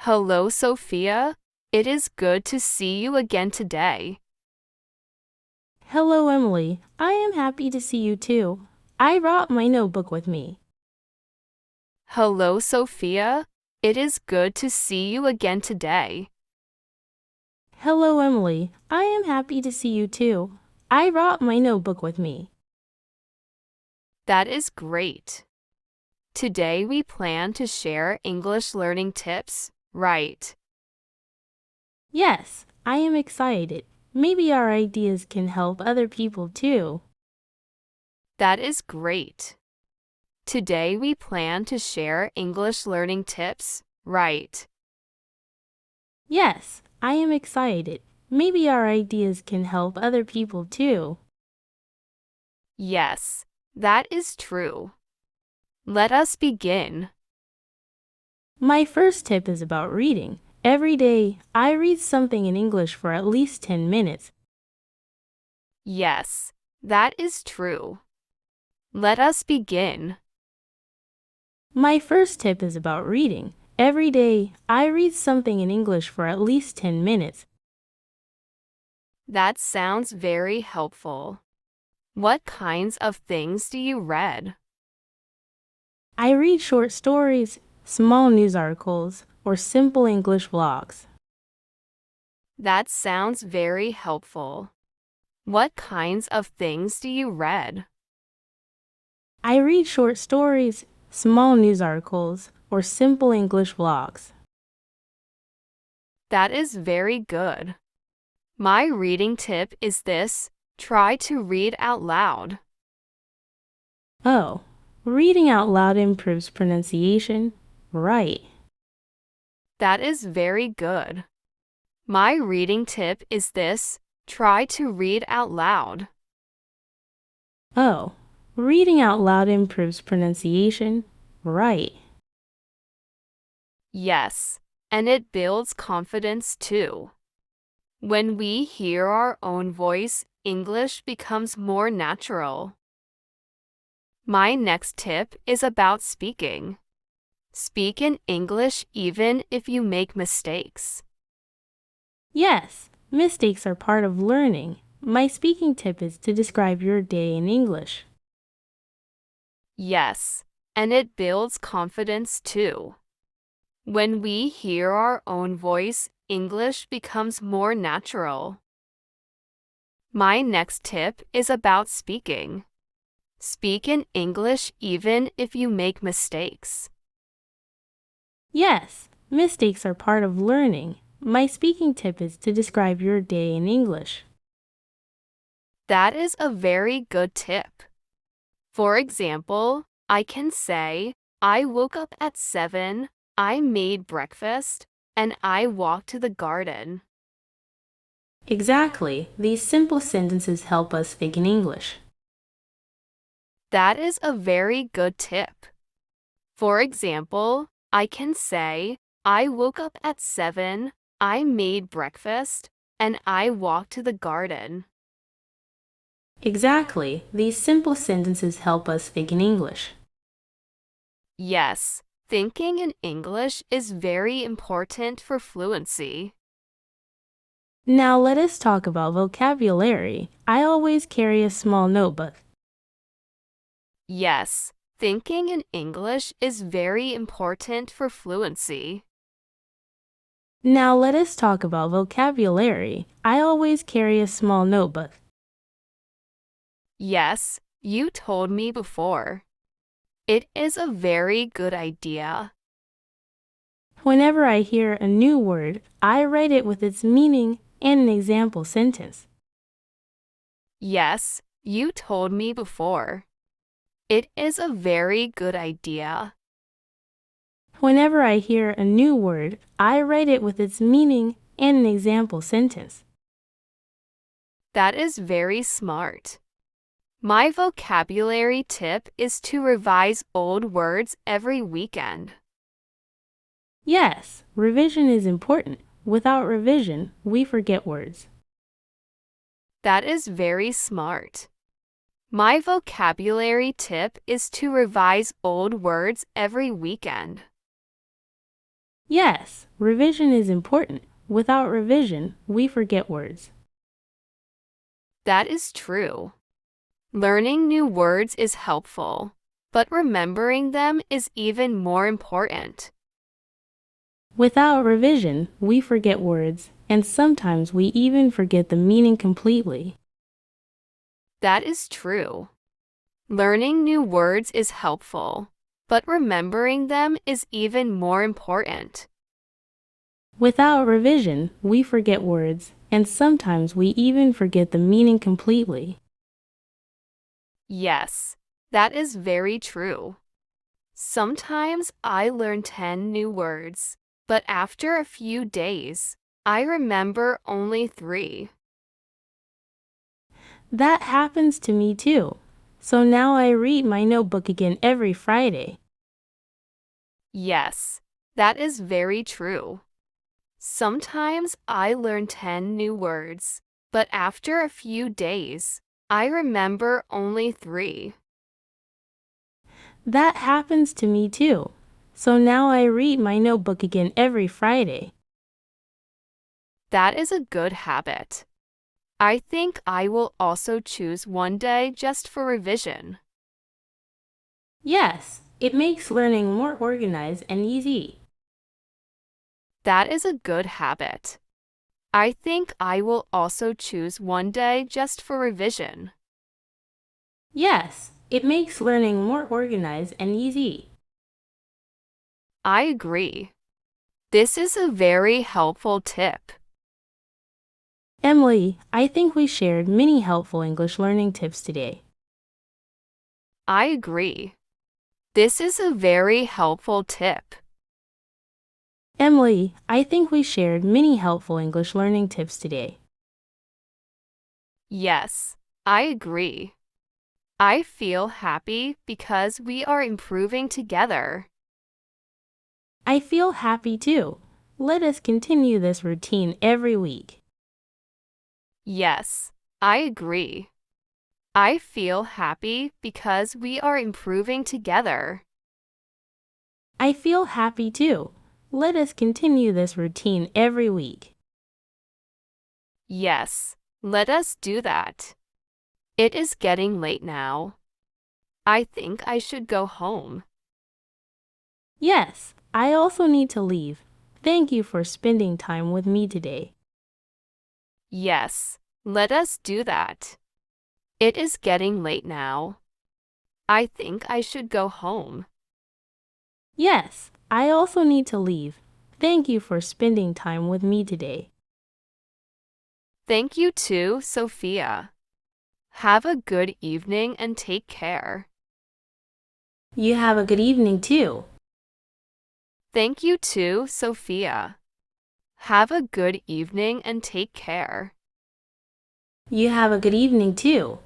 Hello, Sophia. It is good to see you again today. Hello, Emily. I am happy to see you too. I brought my notebook with me. Hello, Sophia. It is good to see you again today. Hello, Emily. I am happy to see you too. I brought my notebook with me. That is great. Today we plan to share English learning tips, right? Yes, I am excited. Maybe our ideas can help other people too. That is great. Today we plan to share English learning tips, right? Yes, I am excited. Maybe our ideas can help other people too. Yes, that is true. Let us begin. My first tip is about reading. Every day, I read something in English for at least 10 minutes. Yes, that is true. Let us begin. My first tip is about reading. Every day, I read something in English for at least 10 minutes. That sounds very helpful. What kinds of things do you read? I read short stories, small news articles, or simple English vlogs. That sounds very helpful. What kinds of things do you read? I read short stories, small news articles, or simple English vlogs. That is very good. My reading tip is this: try to read out loud. Oh, reading out loud improves pronunciation. Right. That is very good. My reading tip is this: try to read out loud. Oh, reading out loud improves pronunciation. Right. Yes, and it builds confidence too. When we hear our own voice, English becomes more natural. My next tip is about speaking. Speak in English even if you make mistakes. Yes, mistakes are part of learning. My speaking tip is to describe your day in English. Yes, and it builds confidence too. When we hear our own voice, English becomes more natural. My next tip is about speaking. Speak in English even if you make mistakes. Yes, mistakes are part of learning. My speaking tip is to describe your day in English. That is a very good tip. For example, I can say, I woke up at 7, I made breakfast, and I walked to the garden. Exactly. These simple sentences help us speak in English. That is a very good tip. For example, I can say, I woke up at 7, I made breakfast, and I walked to the garden. Exactly. These simple sentences help us speak in English. Yes, thinking in English is very important for fluency. Now let us talk about vocabulary. I always carry a small notebook. Yes, thinking in English is very important for fluency. Now let us talk about vocabulary. I always carry a small notebook. Yes, you told me before. It is a very good idea. Whenever I hear a new word, I write it with its meaning and an example sentence. Yes, you told me before. It is a very good idea. Whenever I hear a new word, I write it with its meaning and an example sentence. That is very smart. My vocabulary tip is to revise old words every weekend. Yes, revision is important. Without revision, we forget words. That is very smart. My vocabulary tip is to revise old words every weekend. Yes, revision is important. Without revision, we forget words. That is true. Learning new words is helpful, but remembering them is even more important. Without revision, we forget words, and sometimes we even forget the meaning completely. That is true. Learning new words is helpful, but remembering them is even more important. Without revision, we forget words, and sometimes we even forget the meaning completely. Yes, that is very true. Sometimes I learn 10 new words, but after a few days, I remember only 3. That happens to me too. So now I read my notebook again every Friday. Yes, that is very true. Sometimes I learn 10 new words, but after a few days, I remember only 3. That happens to me too. So now I read my notebook again every Friday. That is a good habit. I think I will also choose one day just for revision. Yes, it makes learning more organized and easy. That is a good habit. I think I will also choose one day just for revision. Yes, it makes learning more organized and easy. I agree. This is a very helpful tip. Emily, I think we shared many helpful English learning tips today. I agree. This is a very helpful tip. Emily, I think we shared many helpful English learning tips today. Yes, I agree. I feel happy because we are improving together. I feel happy too. Let us continue this routine every week. Yes, I agree. I feel happy because we are improving together. I feel happy too. Let us continue this routine every week. Yes, let us do that. It is getting late now. I think I should go home. Yes, I also need to leave. Thank you for spending time with me today. Yes, let us do that. It is getting late now. I think I should go home. Yes, I also need to leave. Thank you for spending time with me today. Thank you too, Sophia. Have a good evening and take care. You have a good evening too. Thank you too, Sophia. Have a good evening and take care. You have a good evening too.